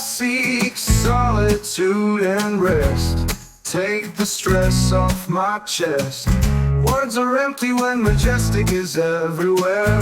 seek solitude and rest. Take the stress off my chest. Words are empty when majestic is everywhere.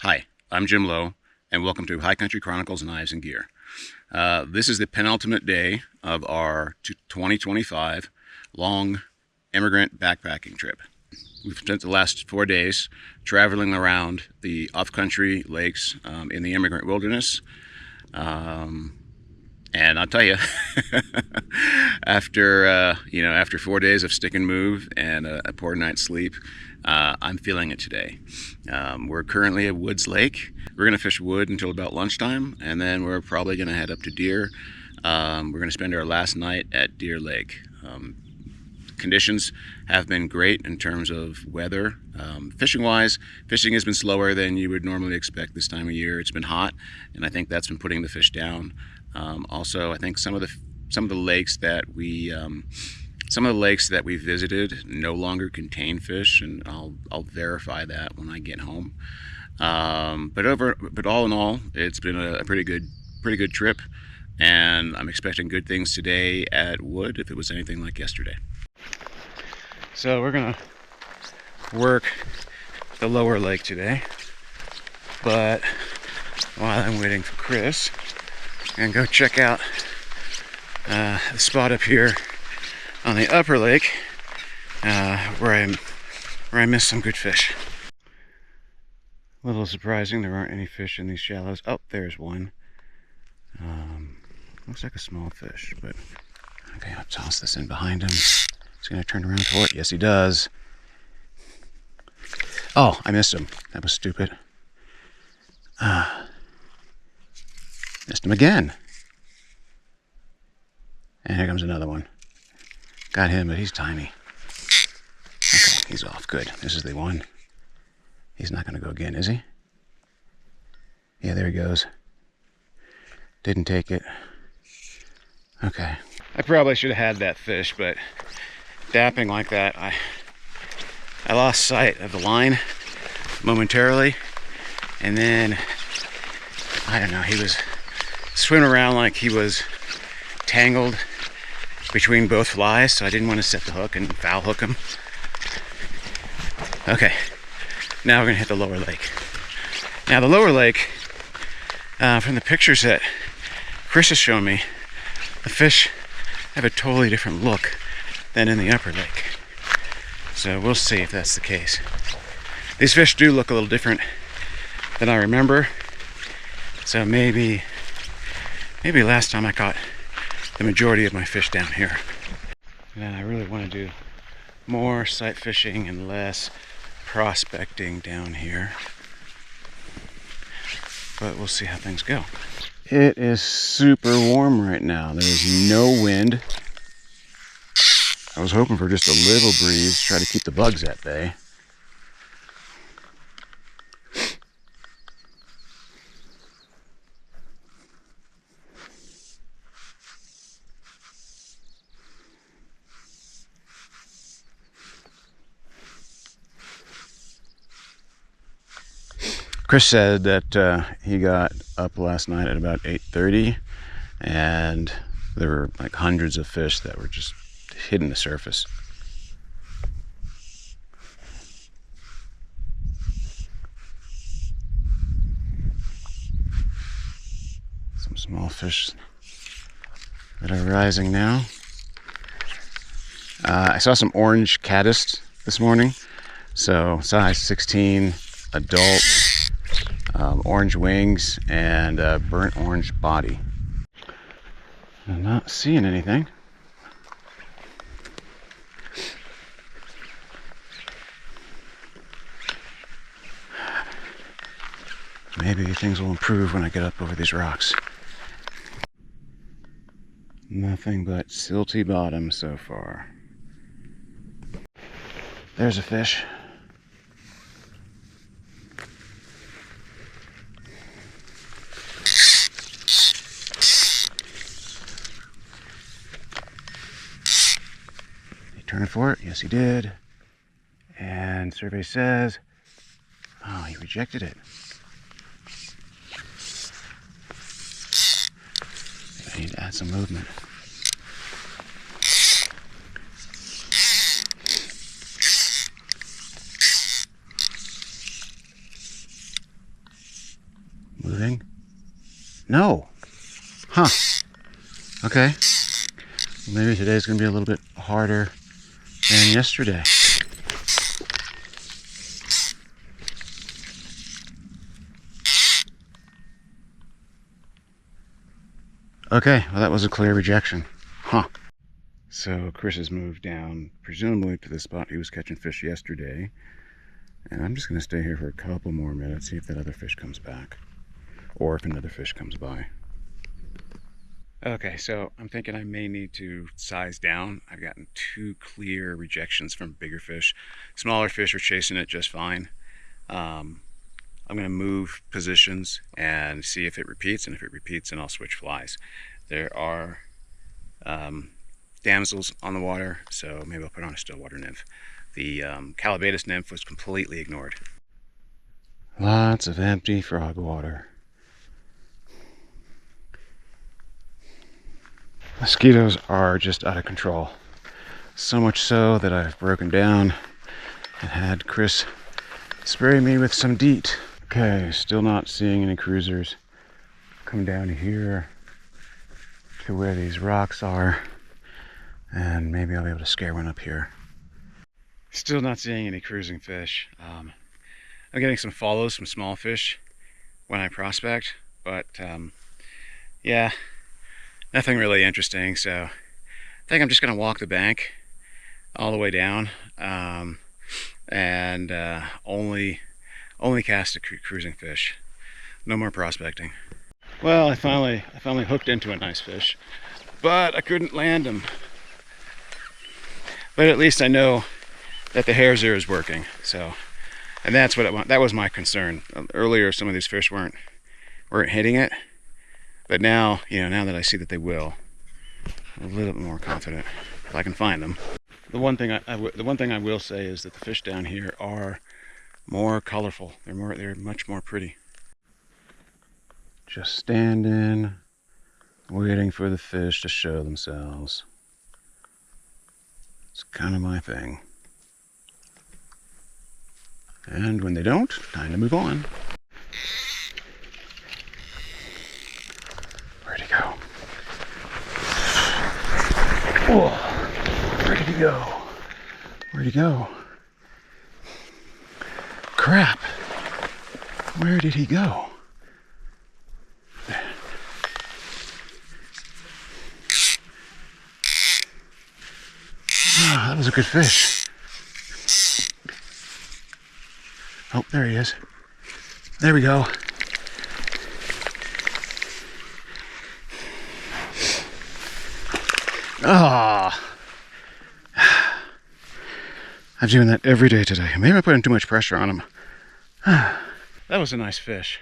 Hi, I'm Jim Lowe, and welcome to High Country Chronicles Knives and Gear. This is the penultimate day of our 2025 long immigrant backpacking trip. We've spent the last 4 days traveling around the off-country lakes in the Emigrant Wilderness. And I'll tell you, after 4 days of stick and move and a poor night's sleep, I'm feeling it today. We're currently at Woods Lake. We're going to fish wood until about lunchtime, and then we're probably going to head up to Deer. We're going to spend our last night at Deer Lake. Conditions have been great in terms of weather. Fishing-wise, fishing has been slower than you would normally expect this time of year. It's been hot, and I think that's been putting the fish down. Also, I think some of the lakes that we visited no longer contain fish, and I'll verify that when I get home. But all in all, it's been a pretty good trip, and I'm expecting good things today at Wood if it was anything like yesterday. So we're gonna work the lower lake today, but while I'm waiting for Chris, I'm gonna go check out the spot up here on the upper lake where I missed some good fish. A little surprising there aren't any fish in these shallows. Oh, there's one. Looks like a small fish, but okay, I'll toss this in behind him. He's gonna turn around for it. Yes, he does. Oh, I missed him. That was stupid. Missed him again. And here comes another one. Got him, but he's tiny. Okay, he's off. Good. This is the one. He's not going to go again, is he? Yeah, there he goes. Didn't take it. Okay. I probably should have had that fish, but dapping like that, I lost sight of the line momentarily, and then I don't know, he was swimming around like he was tangled between both flies, so I didn't want to set the hook and foul hook him. Okay, now we're gonna hit the lower lake. Now the lower lake, from the pictures that Chris has shown me, the fish have a totally different look than in the upper lake. So we'll see if that's the case. These fish do look a little different than I remember. So maybe last time I caught the majority of my fish down here. And I really want to do more sight fishing and less prospecting down here. But we'll see how things go. It is super warm right now. There's no wind. I was hoping for just a little breeze, try to keep the bugs at bay. Chris said that he got up last night at about 8:30 and there were like hundreds of fish that were just hitting the surface. Some small fish that are rising now. I saw some orange caddis this morning, so size 16 adult. Orange wings and burnt orange body. I'm not seeing anything. Maybe things will improve when I get up over these rocks. Nothing but silty bottom so far. There's a fish. Turned for it, yes he did. And survey says, oh, he rejected it. I need to add some movement. Moving? No. Huh. Okay. Maybe today's gonna be a little bit harder than yesterday. Okay, well that was a clear rejection. Huh. So Chris has moved down, presumably to the spot he was catching fish yesterday. And I'm just gonna stay here for a couple more minutes, see if that other fish comes back. Or if another fish comes by. Okay, so I'm thinking I may need to size down. I've gotten 2 clear rejections from bigger fish. Smaller fish are chasing it just fine. I'm going to move positions and see if it repeats, and if it repeats, then I'll switch flies. There are damsels on the water, so maybe I'll put on a stillwater nymph. The Calabatus nymph was completely ignored. Lots of empty frog water. Mosquitoes are just out of control. So much so that I've broken down and had Chris spray me with some DEET. Okay, still not seeing any cruisers. Come down here to where these rocks are, and maybe I'll be able to scare one up here. Still not seeing any cruising fish. I'm getting some follows from small fish when I prospect, but yeah, nothing really interesting, so I think I'm just going to walk the bank all the way down and only cast a cruising fish. No more prospecting. Well, I finally hooked into a nice fish, but I couldn't land him. But at least I know that the hair zero is working. So, and that's what that was my concern. Earlier, some of these fish weren't hitting it. But now, now that I see that they will, I'm a little bit more confident if I can find them. The one thing I will say is that the fish down here are more colorful. They're much more pretty. Just standing, waiting for the fish to show themselves. It's kind of my thing. And when they don't, time to move on. Where'd he go? Oh, where did he go? Where'd he go? Crap. Where did he go? There. Oh, that was a good fish. Oh, there he is. There we go. Ah. I'm doing that every day today. Maybe I'm putting too much pressure on him. That was a nice fish.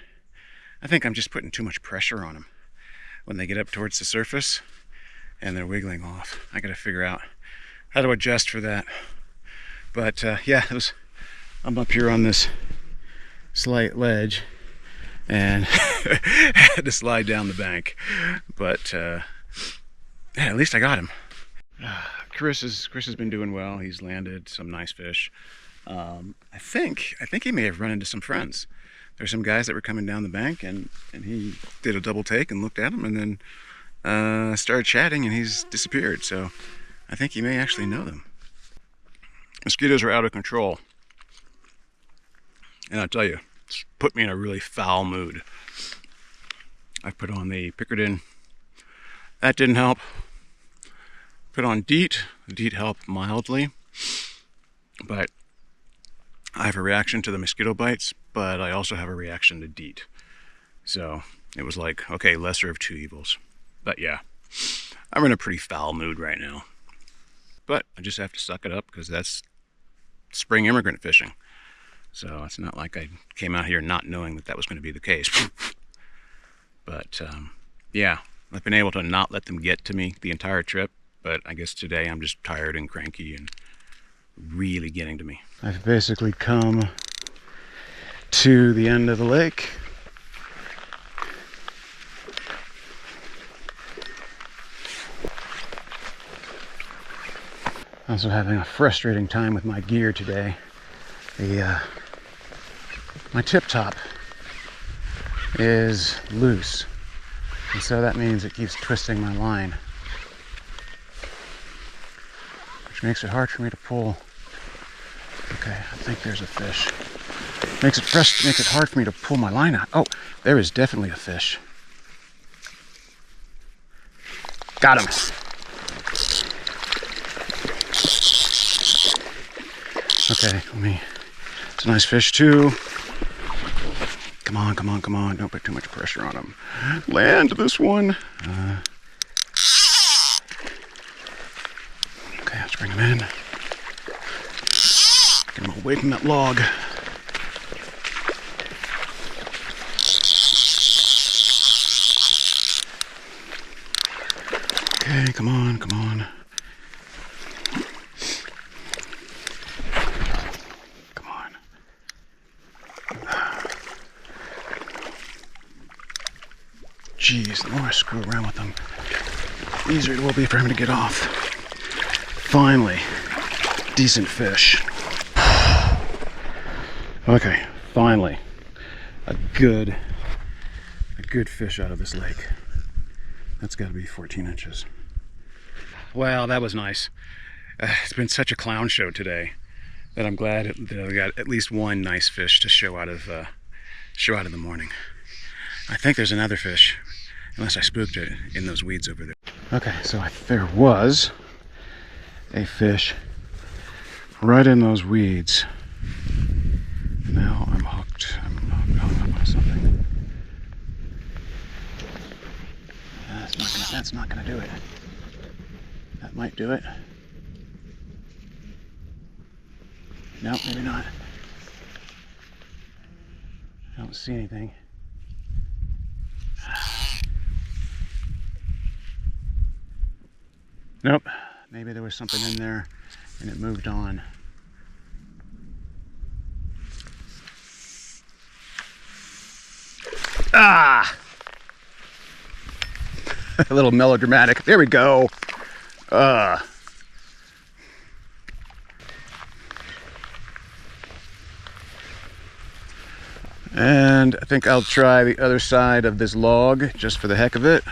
I think I'm just putting too much pressure on them when they get up towards the surface and they're wiggling off. I gotta figure out how to adjust for that. But yeah, I'm up here on this slight ledge and had to slide down the bank. But yeah, at least I got him. Chris has been doing well. He's landed some nice fish. I think he may have run into some friends. There's some guys that were coming down the bank, and he did a double take and looked at them, and then started chatting, and he's disappeared. So I think he may actually know them. Mosquitoes are out of control, and I'll tell you, it's put me in a really foul mood. I put on the Pickardin. That didn't help. Put on DEET. The DEET helped mildly, but I have a reaction to the mosquito bites, but I also have a reaction to DEET. So it was like, okay, lesser of two evils. But yeah, I'm in a pretty foul mood right now. But I just have to suck it up because that's spring immigrant fishing. So it's not like I came out here not knowing that was going to be the case. But yeah, I've been able to not let them get to me the entire trip. But I guess today I'm just tired and cranky and really getting to me. I've basically come to the end of the lake. I'm also having a frustrating time with my gear today. My tip top is loose, and so that means it keeps twisting my line, which makes it hard for me to pull. Okay, I think there's a fish. Makes it hard for me to pull my line out. Oh, there is definitely a fish. Got him. Okay, it's a nice fish too. Come on, come on, come on. Don't put too much pressure on him. Land this one. Okay, let's bring him in. Get him away from that log. Okay, come on, come on. Come on. Jeez, the more I screw around with them, the easier it will be for him to get off. Finally, decent fish. Okay, finally, a good fish out of this lake. That's got to be 14 inches. Well, that was nice. It's been such a clown show today that I'm glad that I got at least one nice fish to show out of the morning. I think there's another fish, unless I spooked it in those weeds over there. Okay, so there was a fish right in those weeds. Now I'm hooked. I'm hung up on something. That's not gonna do it. That might do it. No, maybe not. I don't see anything. Nope. Maybe there was something in there and it moved on. Ah! A little melodramatic. There we go. And I think I'll try the other side of this log just for the heck of it.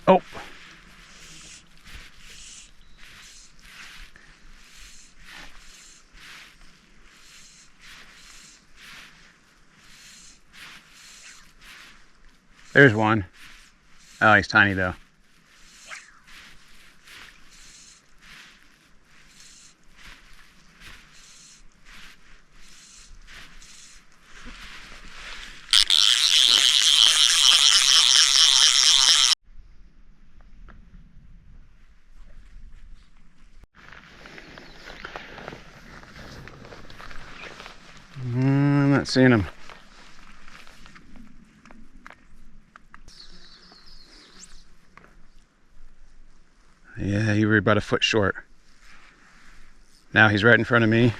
Oh! There's one. Oh, he's tiny though. I'm not seeing him. Yeah, you were about a foot short. Now he's right in front of me.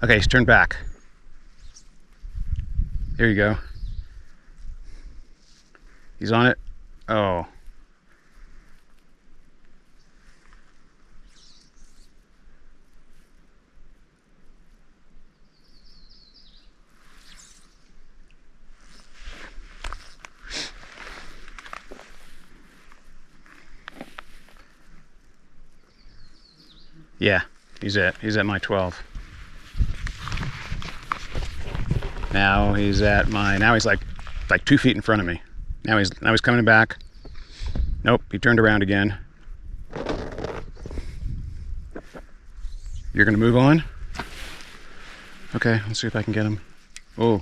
Okay, he's turned back. Here you go. He's on it. Oh. Yeah, he's at my 12. Now he's like 2 feet in front of me. Now he's coming back. Nope, he turned around again. You're gonna move on? Okay, let's see if I can get him. Oh.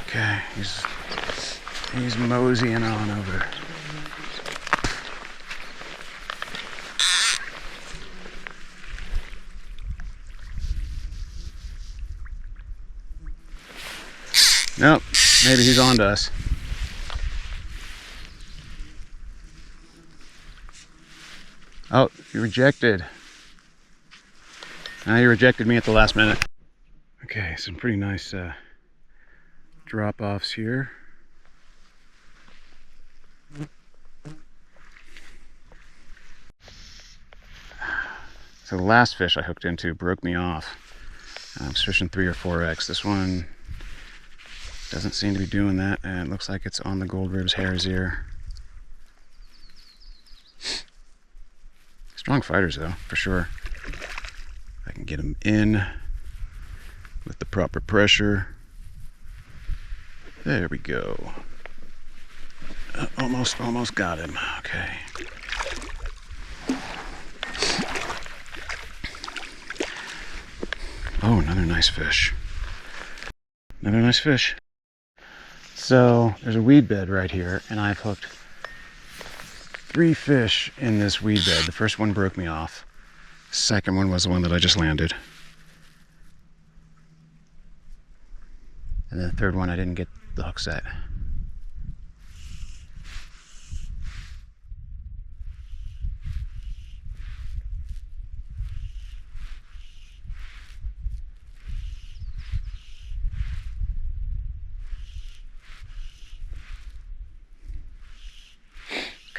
Okay, he's moseying on over. Nope, maybe he's on to us. Oh, you rejected. Now you rejected me at the last minute. Okay, some pretty nice drop-offs here. So the last fish I hooked into broke me off. I was fishing 3 or 4X. This one doesn't seem to be doing that, and it looks like it's on the gold ribs hare's ear. Strong fighters though, for sure. I can get them in with the proper pressure. There we go. Almost got him. Okay. Oh, another nice fish. Another nice fish. So there's a weed bed right here, and I've hooked 3 fish in this weed bed. The first one broke me off. The second one was the one that I just landed. And then the third one I didn't get the hook set.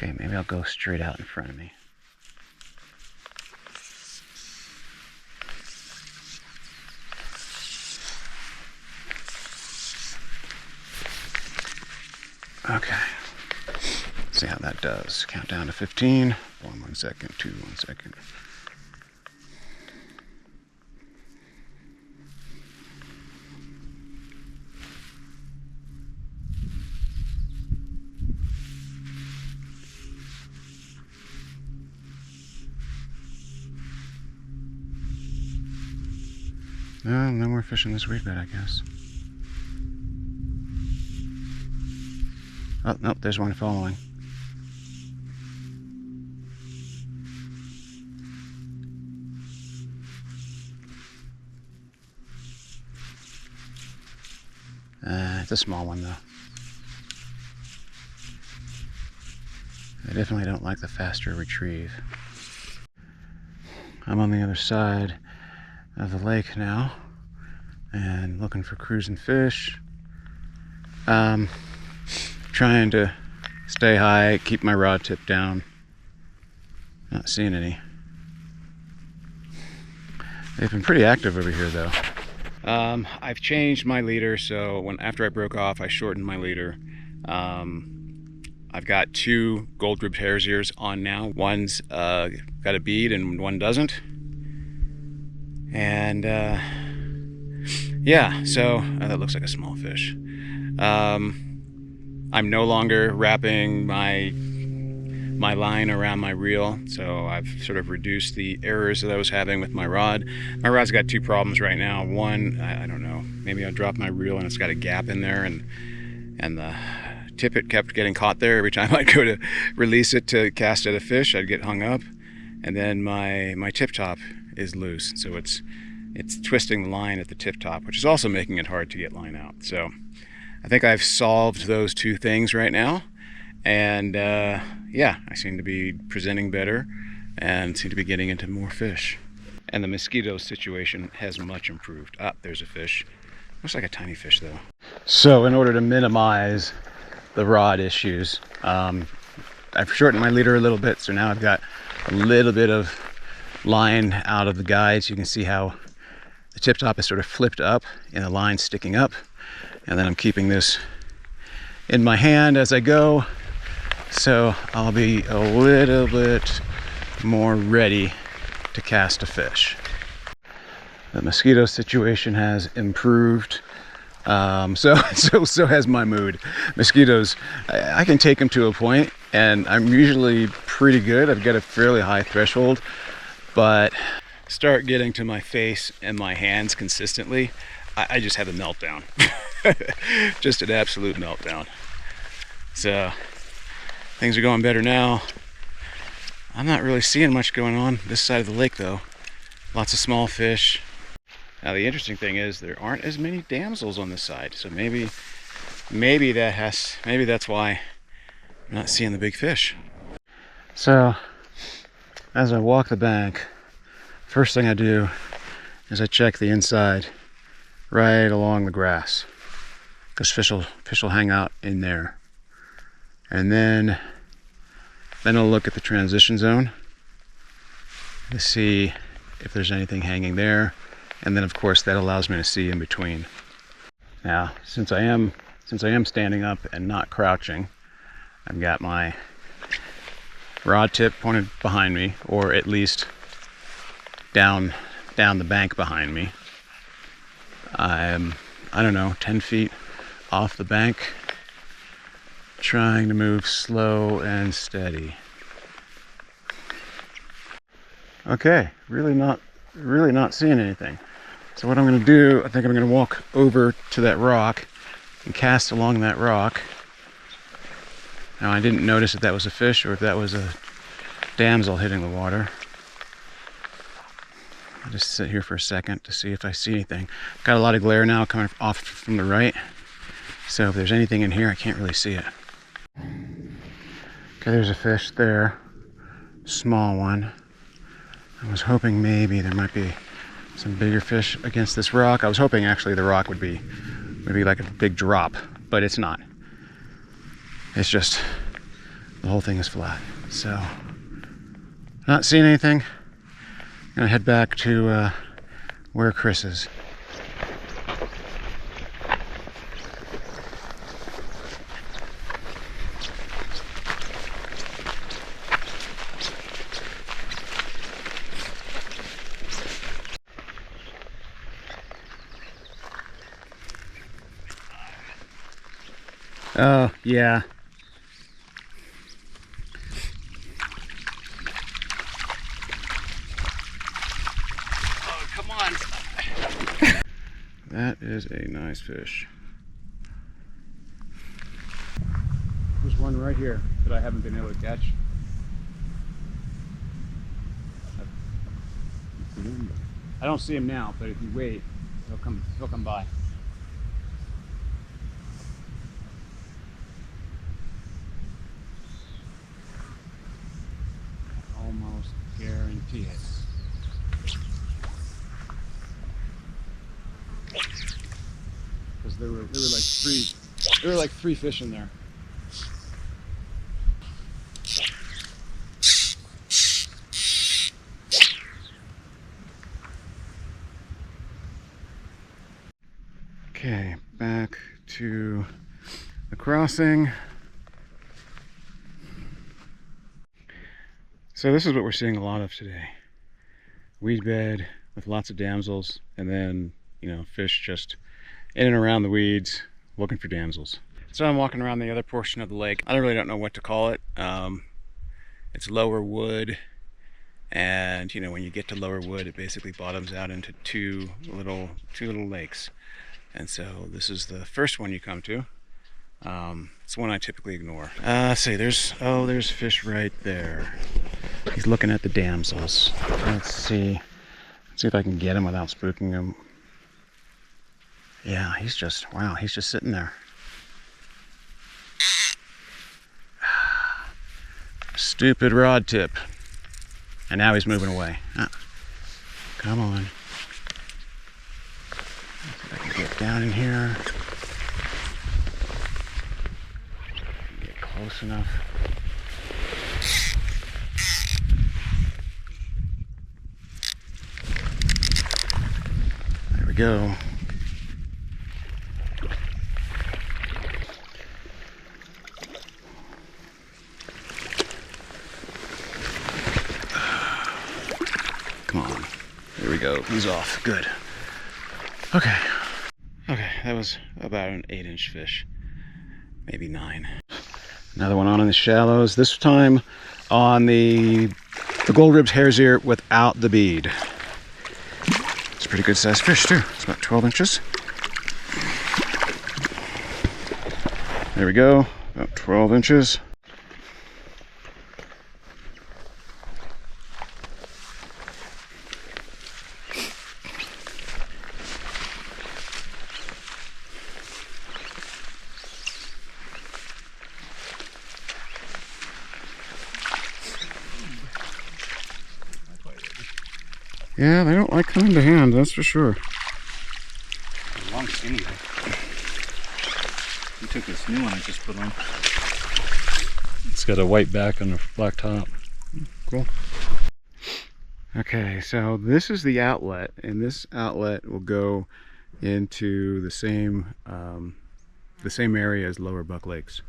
Okay, maybe I'll go straight out in front of me. Okay, let's see how that does. Count down to 15. 1 second, 2 1 second. No more fish in this weed bed, I guess. Oh, nope, there's one following. It's a small one though. I definitely don't like the faster retrieve. I'm on the other side of the lake now and looking for cruising fish. Trying to stay high, keep my rod tip down. Not seeing any. They've been pretty active over here though. I've changed my leader, so after I broke off, I shortened my leader. I've got 2 gold-ribbed hare's ears on now. One's got a bead and one doesn't. And yeah, so that looks like a small fish. I'm no longer wrapping my line around my reel, so I've sort of reduced the errors that I was having with my rod. My rod's got 2 problems right now. One, I don't know, maybe I dropped my reel and it's got a gap in there, and the tippet kept getting caught there. Every time I'd go to release it to cast at a fish, I'd get hung up. And then my tip top is loose, so it's twisting the line at the tip top, which is also making it hard to get line out. So I think I've solved those 2 things right now, and yeah, I seem to be presenting better and seem to be getting into more fish. And the mosquito situation has much improved. Ah, there's a fish. Looks like a tiny fish though. So in order to minimize the rod issues, I've shortened my leader a little bit, so now I've got a little bit of line out of the guides. You can see how the tip top is sort of flipped up and the line sticking up, and then I'm keeping this in my hand as I go, so I'll be a little bit more ready to cast a fish. The mosquito situation has improved. So has my mood. Mosquitoes, I can take them to a point, and I'm usually pretty good. I've got a fairly high threshold, but start getting to my face and my hands consistently, I just have a meltdown. Just an absolute meltdown. So things are going better now. I'm not really seeing much going on this side of the lake though. Lots of small fish. Now the interesting thing is there aren't as many damsels on this side, so maybe that's why I'm not seeing the big fish. So as I walk the bank, first thing I do is I check the inside right along the grass, because fish will hang out in there. And then I'll look at the transition zone to see if there's anything hanging there. And then of course that allows me to see in between. Now, since I am standing up and not crouching, I've got my rod tip pointed behind me, or at least down the bank behind me. I'm, I don't know, 10 feet off the bank, trying to move slow and steady. Okay, really not seeing anything. So what I'm going to do, I think I'm going to walk over to that rock and cast along that rock. Now I didn't notice if that was a fish or if that was a damsel hitting the water. I'll just sit here for a second to see if I see anything. Got a lot of glare now coming off from the right, so if there's anything in here I can't really see it. Okay, there's a fish there, small one. I was hoping maybe there might be some bigger fish against this rock. I was hoping actually the rock would be like a big drop, but it's not. It's just the whole thing is flat. So not seeing anything. I'm gonna head back to where Chris is. Oh, yeah. Oh, come on. That is a nice fish. There's one right here that I haven't been able to catch. I don't see him now, but if you wait, he'll come by. yes. Because there were like three fish in there. Okay, back to the crossing. So this is what we're seeing a lot of today. Weed bed with lots of damsels, and then, you know, fish just in and around the weeds looking for damsels. So I'm walking around the other portion of the lake. I don't know what to call it. It's lower wood, and you know, when you get to lower wood, it basically bottoms out into two little lakes. And so this is the first one you come to. It's one I typically ignore. Let's see, there's fish right there. He's looking at the damsels. Let's see if I can get him without spooking him. Yeah, he's just sitting there. Stupid rod tip. And now he's moving away. Come on. Let's see if I can get down in here. Get close enough. There we go. Come on. There we go. He's off. Good. Okay. Okay, that was about an 8-inch fish. Maybe 9. Another one on in the shallows. This time on the gold ribs hare's ear without the bead. It's a pretty good sized fish too. It's about 12 inches. There we go. About 12 inches. Yeah, they don't like coming to hand, that's for sure. Long skinny though. You took this new one I just put on. It's got a white back and a black top. Cool. Okay, so this is the outlet, and this outlet will go into the same area as Lower Buck Lakes.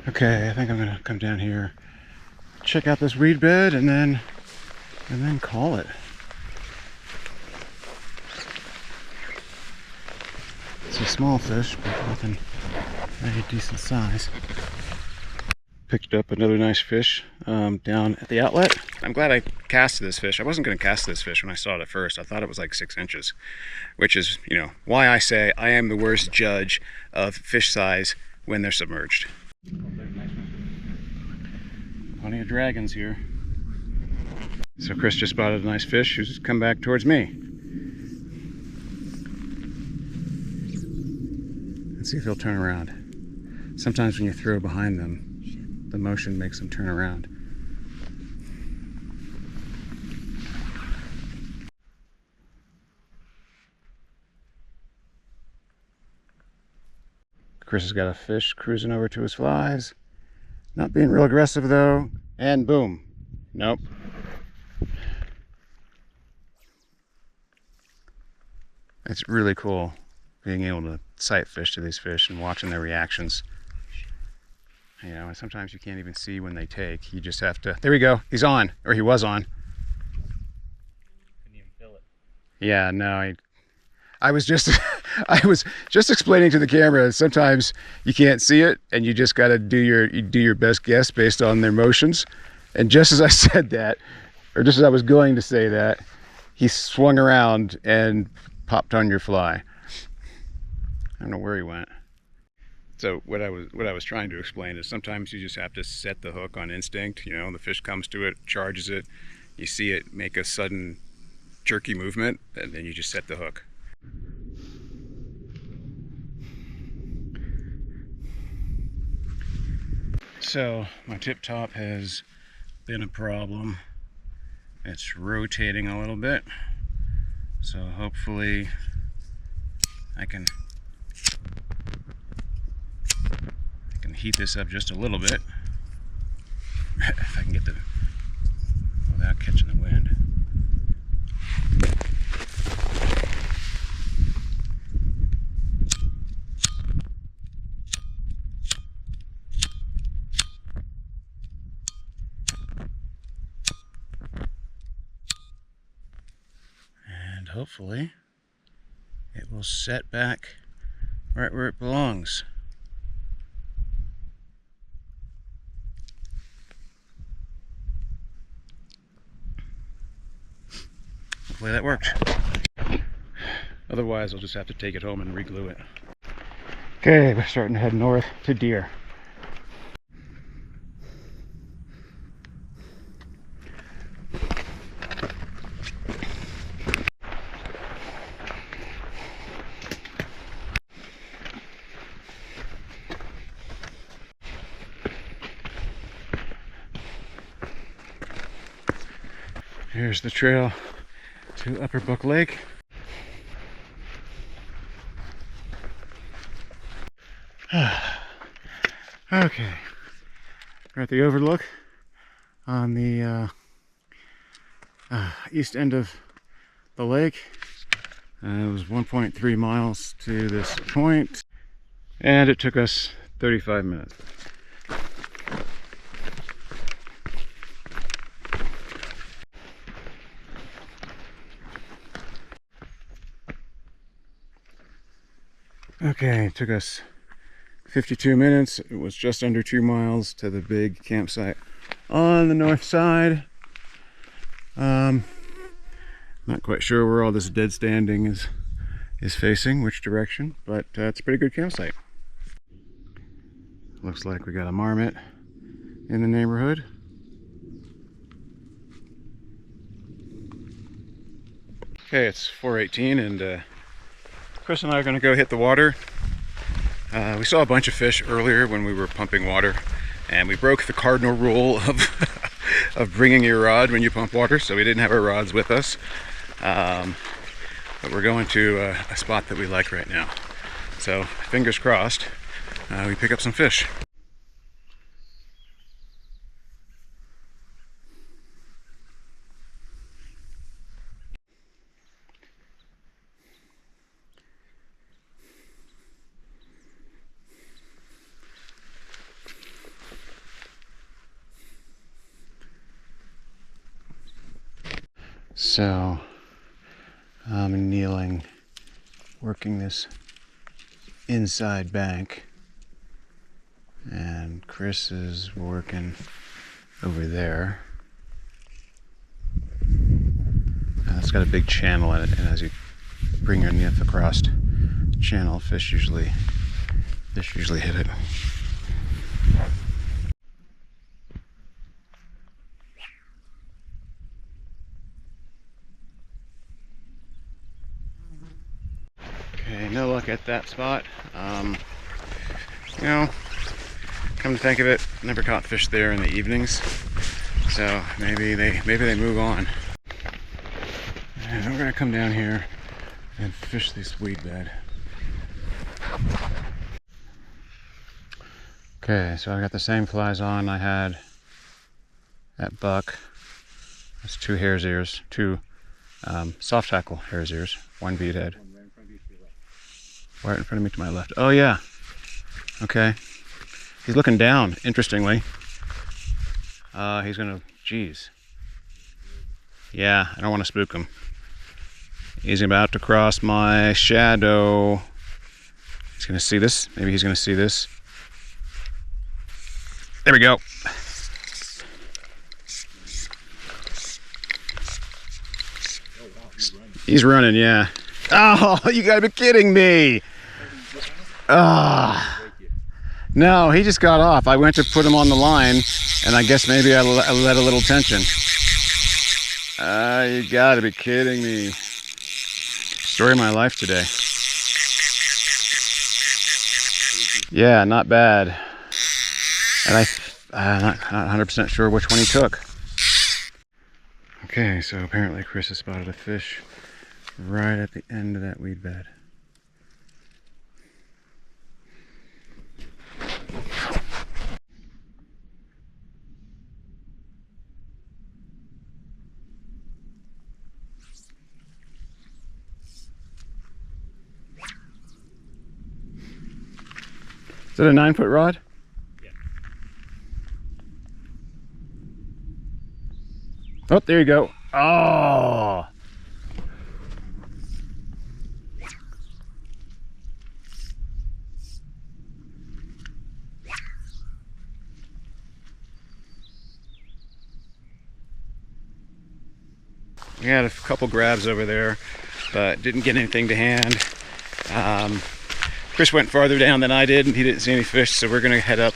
Okay, I think I'm gonna come down here, check out this reed bed, and then call it. It's a small fish, but nothing very decent size. Picked up another nice fish down at the outlet. I'm glad I cast this fish. I wasn't going to cast this fish when I saw it at first. I thought it was like 6 inches, which is, you know, why I say I am the worst judge of fish size when they're submerged. Plenty of dragons here. So Chris just spotted a nice fish who's come back towards me. Let's see if he'll turn around. Sometimes when you throw behind them, the motion makes them turn around. Chris has got a fish cruising over to his flies. Not being real aggressive though, and boom. Nope. It's really cool being able to sight fish to these fish and watching their reactions. You know, and sometimes you can't even see when they take. You just have to. There we go. He's on, or he was on. Couldn't even feel it. Yeah, no, I was just explaining to the camera. Sometimes you can't see it, and you just got to do your best guess based on their motions. And just as I said that, or just as I was going to say that, he swung around and popped on your fly. I don't know where he went. So what I was trying to explain is sometimes you just have to set the hook on instinct. You know, the fish comes to it, charges it, you see it make a sudden jerky movement, and then you just set the hook. So my tip top has been a problem. It's rotating a little bit, so hopefully I can heat this up just a little bit if I can get the without catching the wind. And hopefully it will set back right where it belongs. Hopefully that worked. Otherwise, I'll just have to take it home and re-glue it. Okay, we're starting to head north to Deer. Here's the trail to Upper Book Lake. Okay, we're at the overlook on the east end of the lake. It was 1.3 miles to this point, and it took us 35 minutes. Okay, it took us 52 minutes. It was just under 2 miles to the big campsite on the north side. Not quite sure where all this dead standing is facing, which direction, but it's a pretty good campsite. Looks like we got a marmot in the neighborhood. Okay, it's 4:18 and Chris and I are going to go hit the water. We saw a bunch of fish earlier when we were pumping water, and we broke the cardinal rule of bringing your rod when you pump water, so we didn't have our rods with us. But we're going to a spot that we like right now. So fingers crossed, we pick up some fish. So I'm kneeling, working this inside bank, and Chris is working over there. It's got a big channel in it, and as you bring your nymph across the channel, fish usually hit it. Okay, no luck at that spot. You know, come to think of it, never caught fish there in the evenings, so maybe they move on. And we're gonna come down here and fish this weed bed. Okay, so I got the same flies on I had at Buck. That's 2 hare's ears, 2 soft tackle hare's ears, 1 bead head. Right in front of me to my left. Oh yeah. Okay. He's looking down, interestingly. He's gonna, geez. Yeah, I don't want to spook him. He's about to cross my shadow. He's gonna see this. Maybe he's gonna see this. There we go. He's running, yeah. Oh, you gotta be kidding me. No, he just got off. I went to put him on the line, and I guess maybe I let a little tension. You gotta be kidding me. Story of my life today. Yeah, not bad. And I'm not 100% sure which one he took. Okay, so apparently Chris has spotted a fish right at the end of that weed bed. Is that a 9-foot rod? Yeah. Oh, there you go. Oh! We had a couple grabs over there, but didn't get anything to hand. Chris went farther down than I did, and he didn't see any fish, so we're gonna head up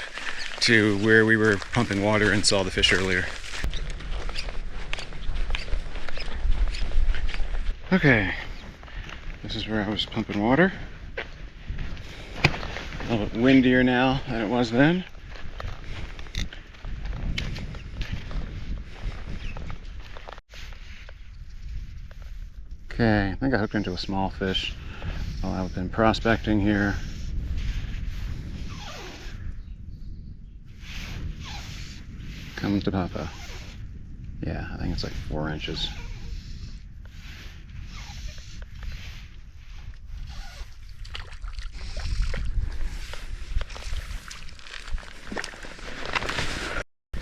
to where we were pumping water and saw the fish earlier. Okay, this is where I was pumping water. A little bit windier now than it was then. Okay, I think I hooked into a small fish while I've been prospecting here. Come to Papa. Yeah, I think it's like 4 inches.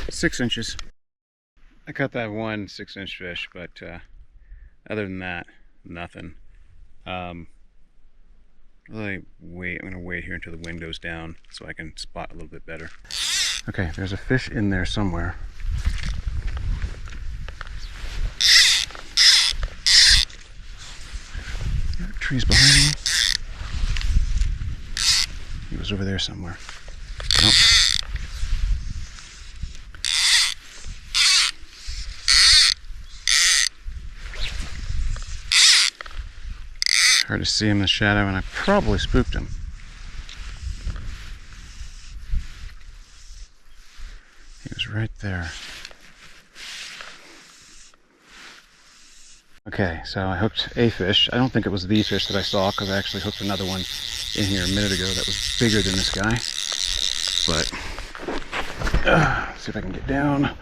Six inches. I caught that one 6-inch fish, but other than that, nothing. Really wait. I'm gonna wait here until the wind goes down so I can spot a little bit better. Okay, there's a fish in there somewhere. Trees behind me. He was over there somewhere. Nope. Hard to see him in the shadow, and I probably spooked him. He was right there. Okay, so I hooked a fish. I don't think it was the fish that I saw, because I actually hooked another one in here a minute ago that was bigger than this guy. But, let's see if I can get down.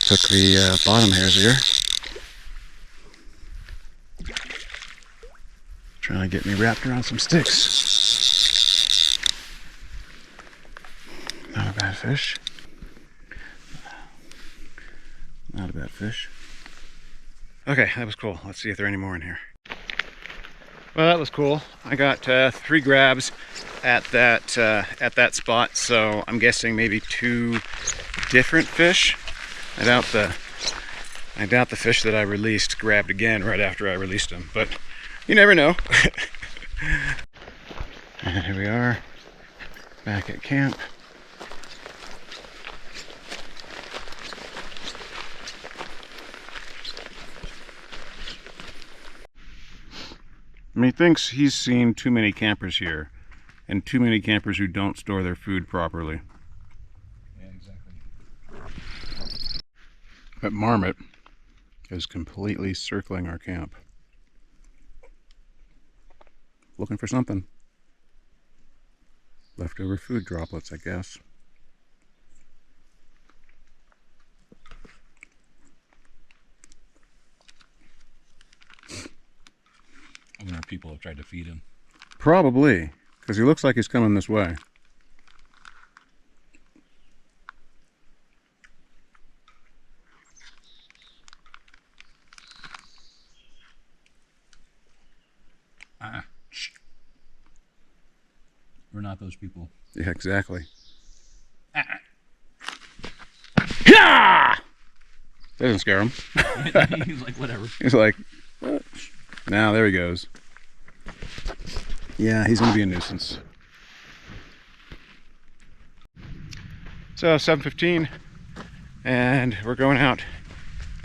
Took the bottom hairs here. Trying to get me wrapped around some sticks. Not a bad fish. Not a bad fish. Okay, that was cool. Let's see if there are any more in here. Well, that was cool. I got 3 grabs at that spot, so I'm guessing maybe 2 different fish. I doubt the fish that I released grabbed again right after I released them, but you never know. And here we are, back at camp. I mean, he thinks he's seen too many campers here, and too many campers who don't store their food properly. Yeah, exactly. That marmot is completely circling our camp. Looking for something. Leftover food droplets, I guess. I wonder if people have tried to feed him. Probably, because he looks like he's coming this way. We're not those people. Yeah, exactly. Yeah! Doesn't scare him. He's like, whatever. He's like, what? Now there he goes. Yeah, he's gonna be a nuisance. So 7:15, and we're going out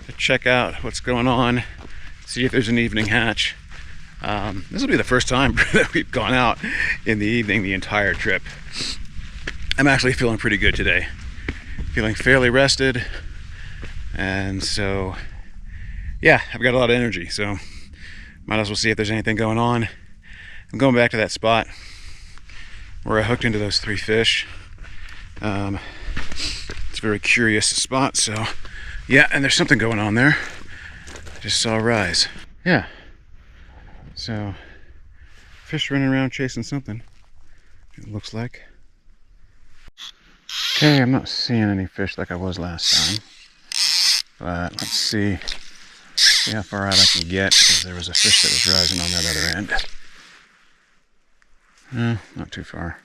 to check out what's going on. see if there's an evening hatch. This will be the first time that we've gone out in the evening the entire trip. I'm actually feeling pretty good today. Feeling fairly rested. And so, yeah, I've got a lot of energy. So, might as well see if there's anything going on. I'm going back to that spot where I hooked into those 3 fish. It's a very curious spot. So, yeah, and there's something going on there. I just saw a rise. Yeah. So, fish running around chasing something, it looks like. Okay, I'm not seeing any fish like I was last time. But let's see how far out I can get, because there was a fish that was rising on that other end. No, not too far.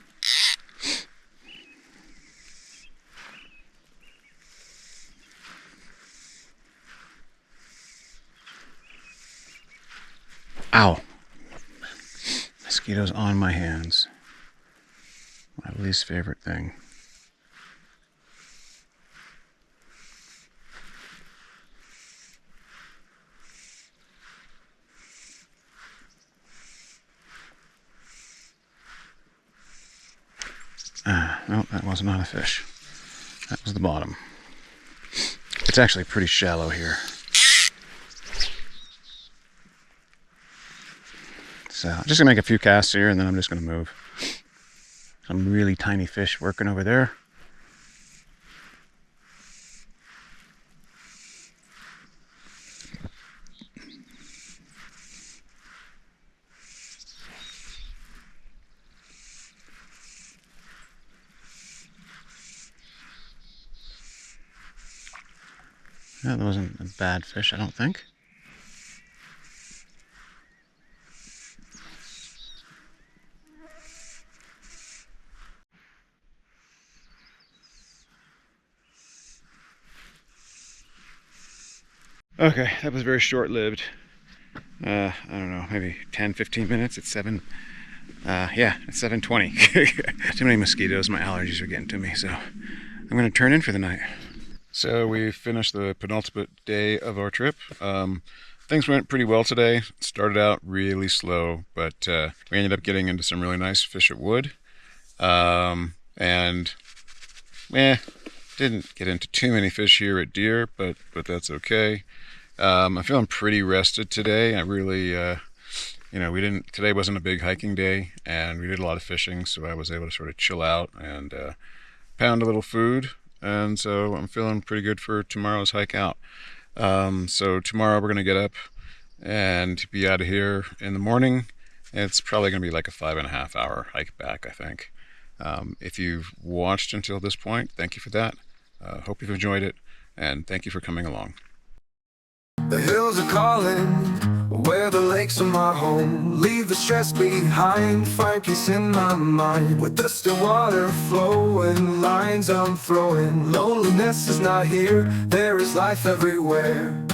Ow! Mosquitoes on my hands. My least favorite thing. No, that was not a fish. That was the bottom. It's actually pretty shallow here. So I'm just gonna make a few casts here and then I'm just gonna move. Some really tiny fish working over there. Yeah, that wasn't a bad fish, I don't think. Okay, that was very short-lived. I don't know, maybe 10-15 minutes. It's 7. Yeah, it's 7:20. Too many mosquitoes. My allergies are getting to me, so I'm going to turn in for the night. So we finished the penultimate day of our trip. Things went pretty well today. Started out really slow, but we ended up getting into some really nice fish at wood. And didn't get into too many fish here at deer, but that's okay. I'm feeling pretty rested today. I really, today wasn't a big hiking day, and we did a lot of fishing, so I was able to sort of chill out and pound a little food. And so I'm feeling pretty good for tomorrow's hike out. So tomorrow we're going to get up and be out of here in the morning. It's probably going to be like a 5.5 hour hike back, I think. If you've watched until this point, thank you for that. Hope you've enjoyed it, and thank you for coming along. The hills are calling, where the lakes are my home. Leave the stress behind, find peace in my mind. With the still water flowing, lines I'm throwing. Loneliness is not here, there is life everywhere.